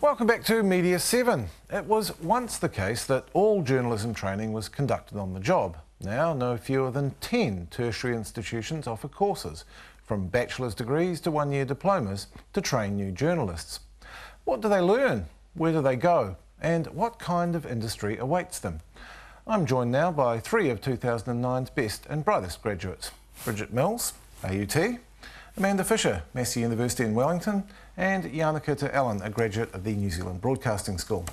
Welcome back to Media 7. It was once the case that all journalism training was conducted on the job. Now, no fewer than 10 tertiary institutions offer courses, from bachelor's degrees to one-year diplomas, to train new journalists. What do they learn? Where do they go? And what kind of industry awaits them? I'm joined now by three of 2009's best and brightest graduates. Bridget Mills, AUT, Amanda Fisher, Massey University in Wellington, and Janeke Te Allen, a graduate of the New Zealand Broadcasting School.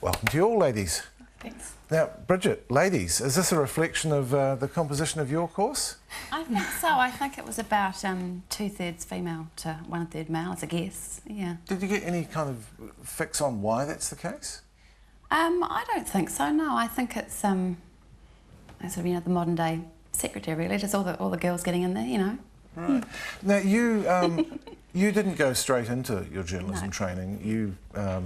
Welcome to you all, ladies. Thanks. Now, Bridget, ladies, is this a reflection of the composition of your course? I think so. I think it was about 2/3 female to 1/3 male, as a guess. Yeah. Did you get any kind of fix on why that's the case? I don't think so. No, I think it's sort of, the modern day secretary, really. Just all the girls getting in there, Right. Now, you didn't go straight into your journalism training. You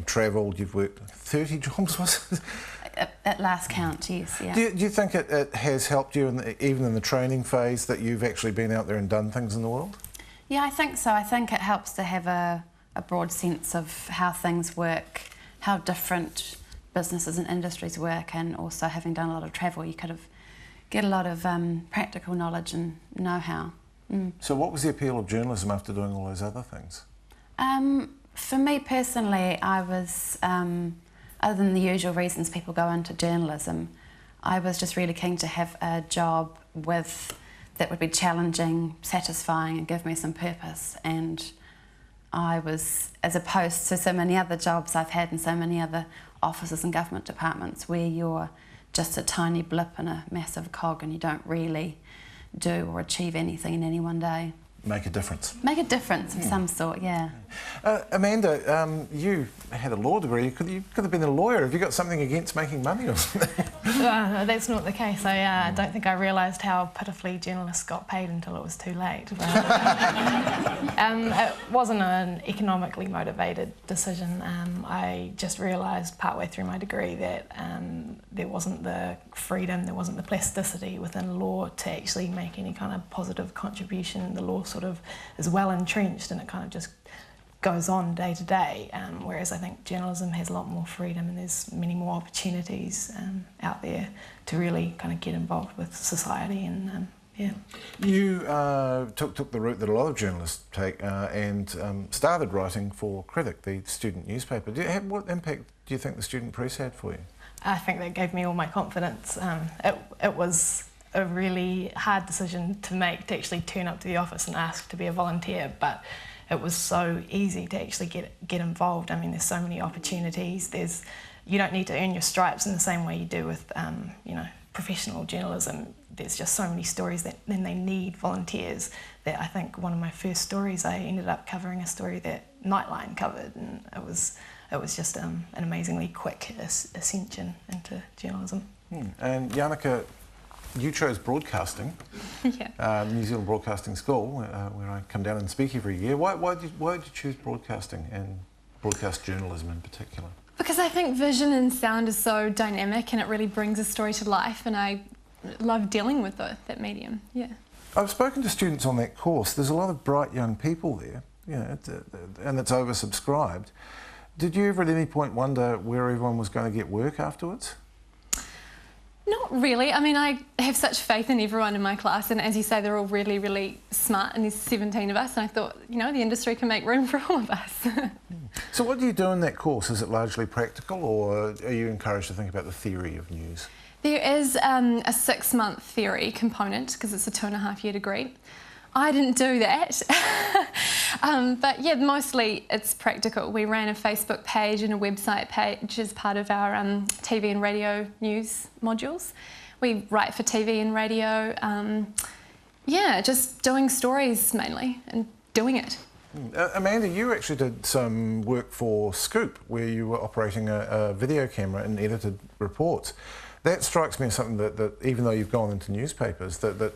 travelled, you've worked 30 jobs, was it? At last count, yes, yeah. Do you think it has helped you, even in the training phase, that you've actually been out there and done things in the world? Yeah, I think so. I think it helps to have a broad sense of how things work, how different businesses and industries work, and also having done a lot of travel, you kind of get a lot of practical knowledge and know-how. So what was the appeal of journalism after doing all those other things? For me personally, I was, other than the usual reasons people go into journalism, I was just really keen to have a job that would be challenging, satisfying, and give me some purpose. And I was, as opposed to so many other jobs I've had in so many other offices and government departments where you're just a tiny blip in a massive cog and you don't really do or achieve anything in any one day. Make a difference. Make a difference of some sort, yeah. Amanda, you had a law degree. You could have been a lawyer. Have you got something against making money or something? No, that's not the case. I don't think I realised how pitifully journalists got paid until it was too late. It wasn't an economically motivated decision. I just realised partway through my degree that there wasn't the freedom, there wasn't the plasticity within law to actually make any kind of positive contribution. The law sort of is well entrenched and it kind of just goes on day to day, whereas I think journalism has a lot more freedom and there's many more opportunities out there to really kind of get involved with society and yeah. You took the route that a lot of journalists take and started writing for Critic, the student newspaper. What impact do you think the student press had for you? I think that gave me all my confidence. It was a really hard decision to make, to actually turn up to the office and ask to be a volunteer, but it was so easy to actually get involved. I mean, there's so many opportunities. You don't need to earn your stripes in the same way you do with professional journalism. There's just so many stories that then they need volunteers. That I think one of my first stories, I ended up covering a story that Nightline covered, and it was just an amazingly quick ascension into journalism. And Janeke, you chose broadcasting, yeah. New Zealand Broadcasting School, where I come down and speak every year. Why did you choose broadcasting and broadcast journalism in particular? Because I think vision and sound is so dynamic and it really brings a story to life, and I love dealing with that medium. Yeah. I've spoken to students on that course. There's a lot of bright young people there, and it's oversubscribed. Did you ever at any point wonder where everyone was going to get work afterwards? Not really. I mean, I have such faith in everyone in my class, and as you say, they're all really, really smart, and there's 17 of us, and I thought, the industry can make room for all of us. So what do you do in that course? Is it largely practical, or are you encouraged to think about the theory of news? There is a 6-month theory component, because it's a 2.5-year degree. I didn't do that. But yeah, mostly it's practical. We ran a Facebook page and a website page as part of our TV and radio news modules. We write for TV and radio. Yeah, just doing stories mainly and doing it. Amanda, you actually did some work for Scoop, where you were operating a video camera and edited reports. That strikes me as something that even though you've gone into newspapers, that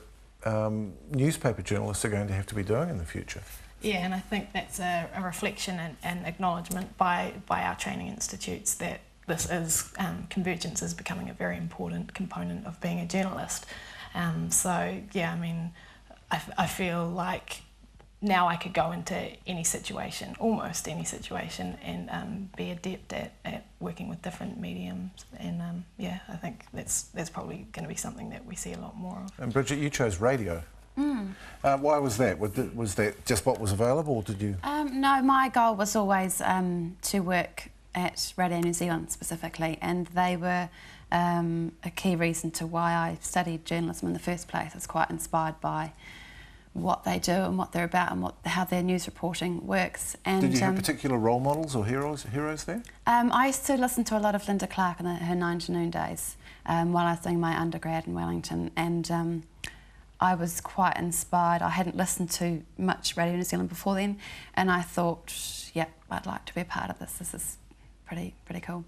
newspaper journalists are going to have to be doing in the future. Yeah, and I think that's a reflection and acknowledgement by our training institutes that this is, convergence is becoming a very important component of being a journalist. So, yeah, I mean, I feel like now I could go into any situation, almost any situation, and be adept at working with different mediums. And yeah, I think that's probably going to be something that we see a lot more of. And Bridget, you chose radio. Why was that? Was that just what was available, or did you? No, my goal was always to work at Radio New Zealand specifically, and they were a key reason to why I studied journalism in the first place. I was quite inspired by what they do and what they're about and how their news reporting works. And did you have particular role models or heroes there? I used to listen to a lot of Linda Clark in her 9 to noon days while I was doing my undergrad in Wellington, and I was quite inspired. I hadn't listened to much Radio New Zealand before then, and I thought, yeah, I'd like to be a part of this. This is pretty cool.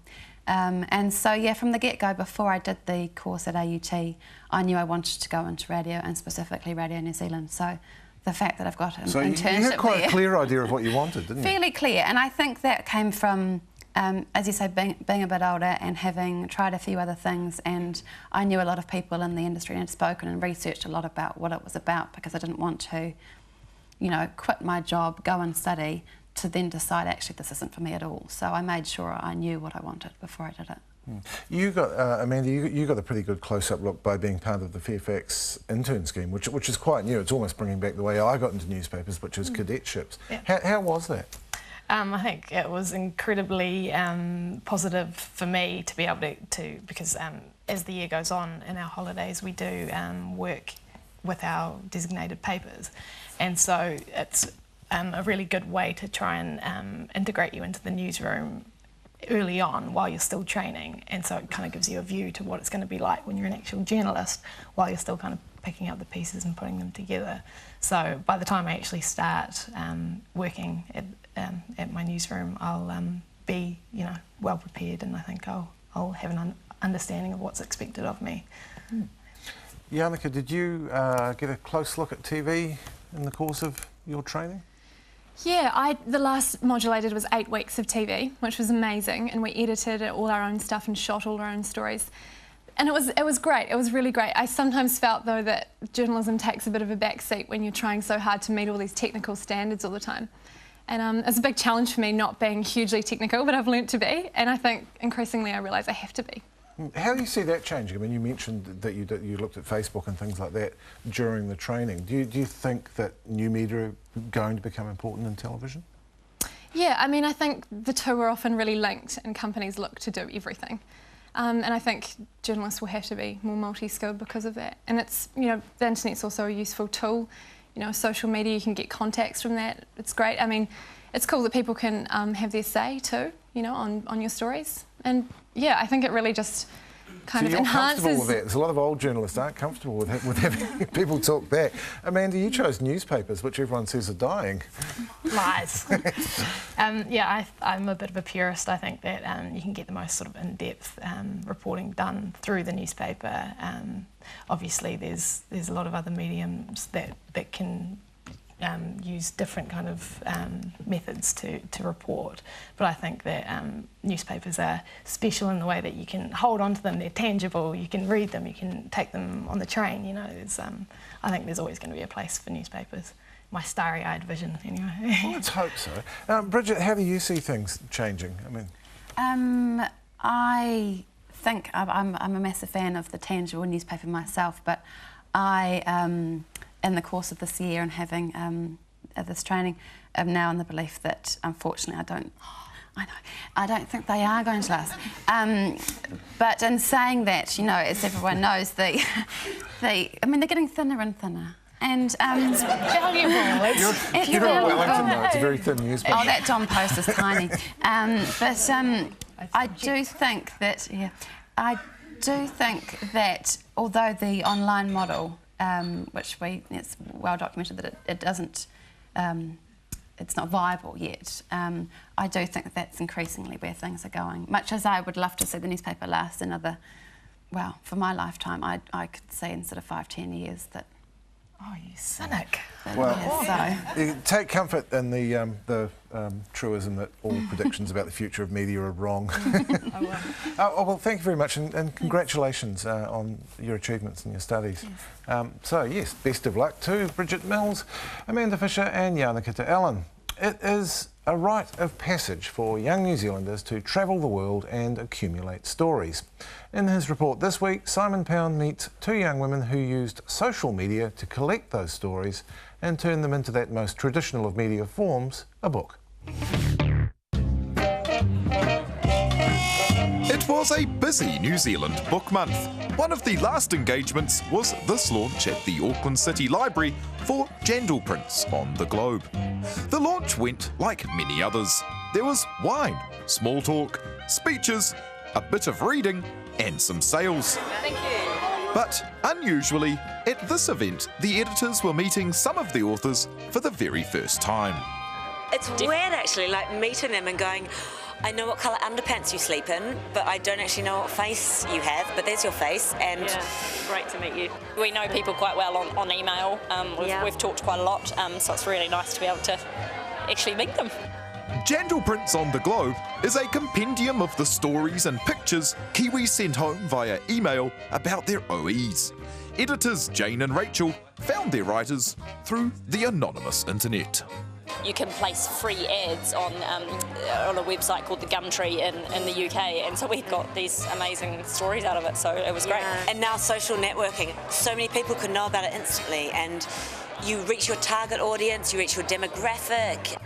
And so, yeah, from the get-go, before I did the course at AUT, I knew I wanted to go into radio, and specifically Radio New Zealand. So the fact that I've got an internship So you had quite there, a clear idea of what you wanted, didn't you? fairly clear, and I think that came from, as you say, being a bit older and having tried a few other things, and I knew a lot of people in the industry and had spoken and researched a lot about what it was about, because I didn't want to, you know, quit my job, go and study, to then decide actually this isn't for me at all. So I made sure I knew what I wanted before I did it. You got, Amanda, you got a pretty good close-up look by being part of the Fairfax intern scheme, which is quite new. It's almost bringing back the way I got into newspapers, which was cadetships. Yeah. How was that? I think it was incredibly positive for me to be able to because as the year goes on in our holidays, we do work with our designated papers, and so it's a really good way to try and integrate you into the newsroom early on while you're still training, and so it kind of gives you a view to what it's going to be like when you're an actual journalist while you're still kind of picking up the pieces and putting them together. So by the time I actually start working at my newsroom, I'll be, you know, well prepared, and I think I'll have an understanding of what's expected of me. Jannica, did you get a close look at TV in the course of your training? Yeah, the last module I did was 8 weeks of TV, which was amazing, and we edited all our own stuff and shot all our own stories. And it was great, it was really great. I sometimes felt though that journalism takes a bit of a backseat when you're trying so hard to meet all these technical standards all the time. And it's a big challenge for me not being hugely technical, but I've learnt to be, and I think increasingly I realise I have to be. How do you see that changing? I mean, you mentioned that you looked at Facebook and things like that during the training. Do you think that new media are going to become important in television? Yeah, I mean, I think the two are often really linked, and companies look to do everything. And I think journalists will have to be more multi-skilled because of that. And it's, you know, the internet's also a useful tool. You know, social media, you can get contacts from that. It's great. I mean, it's cool that people can have their say too, you know, on your stories. And yeah, I think it really just kind of enhances. Comfortable with that? There's a lot of old journalists aren't comfortable with having people talk back. Amanda, you chose newspapers, which everyone says are dying. Lies. Yeah, I'm a bit of a purist. I think that you can get the most sort of in-depth reporting done through the newspaper. Obviously, there's a lot of other mediums that can use different kind of methods to report, but I think that newspapers are special in the way that you can hold on to them. They're tangible. You can read them. You can take them on the train. You know, I think there's always going to be a place for newspapers. My starry-eyed vision, anyway. Well, let's hope so. Bridget, how do you see things changing? I mean, I think I'm a massive fan of the tangible newspaper myself, but in the course of this year and having this training, I'm now in the belief that, unfortunately, I don't think they are going to last. But in saying that, you know, as everyone knows, I mean, they're getting thinner and thinner. And it's valuable. You're not Wellington, though. It's a very thin newspaper. Oh, that Don Post is tiny. I do think that, although the online model, which it's well documented that it doesn't, it's not viable yet. I do think that that's increasingly where things are going. Much as I would love to see the newspaper last another, well, for my lifetime, I could say in sort of 5-10 years that Oh, you cynic. Well, Yeah, so. you take comfort in the truism that all predictions about the future of media are wrong. I will. Well, thank you very much, and congratulations on your achievements in your studies. Yes, best of luck to Bridget Mills, Amanda Fisher and Yanakita Allen. It is a rite of passage for young New Zealanders to travel the world and accumulate stories. In his report this week, Simon Pound meets two young women who used social media to collect those stories and turn them into that most traditional of media forms, a book. It was a busy New Zealand book month. One of the last engagements was this launch at the Auckland City Library for Jandal Prints on the Globe. The launch went like many others. There was wine, small talk, speeches, a bit of reading and some sales. Thank you. But unusually, at this event, the editors were meeting some of the authors for the very first time. It's weird actually, like meeting them and going, I know what colour underpants you sleep in, but I don't actually know what face you have, but there's your face. And yeah, great to meet you. We know people quite well on email. We've talked quite a lot, so it's really nice to be able to actually meet them. Jandal Prints on the Globe is a compendium of the stories and pictures Kiwis sent home via email about their OEs. Editors Jane and Rachel found their writers through the anonymous internet. You can place free ads on a website called the Gumtree in the UK, and so we got these amazing stories out of it, so it was great. And now social networking, so many people can know about it instantly, and you reach your target audience, you reach your demographic.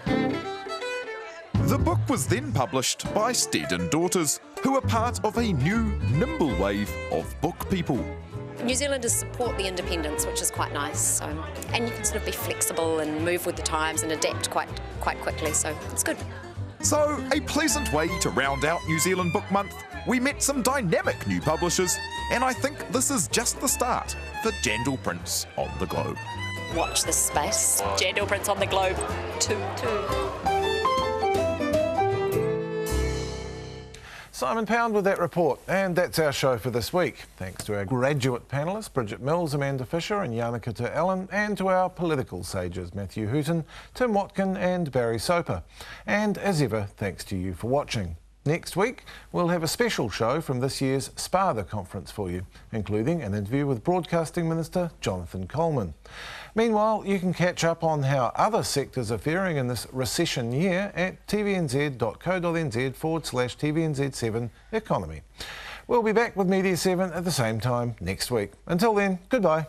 The book was then published by Stead and Daughters, who are part of a new, nimble wave of book people. New Zealanders support the independence, which is quite nice. And you can sort of be flexible and move with the times and adapt quite quickly, so it's good. So, a pleasant way to round out New Zealand Book Month. We met some dynamic new publishers, and I think this is just the start for Jandal Prints on the Globe. Watch this space. Jandal Prints on the Globe 2. Simon Pound with that report, and that's our show for this week. Thanks to our graduate panellists, Bridget Mills, Amanda Fisher and Yanakita Allen, and to our political sages, Matthew Hooton, Tim Watkin and Barry Soper. And as ever, thanks to you for watching. Next week, we'll have a special show from this year's SPARTHA conference for you, including an interview with Broadcasting Minister Jonathan Coleman. Meanwhile, you can catch up on how other sectors are faring in this recession year at tvnz.co.nz/TVNZ7 Economy. We'll be back with Media 7 at the same time next week. Until then, goodbye.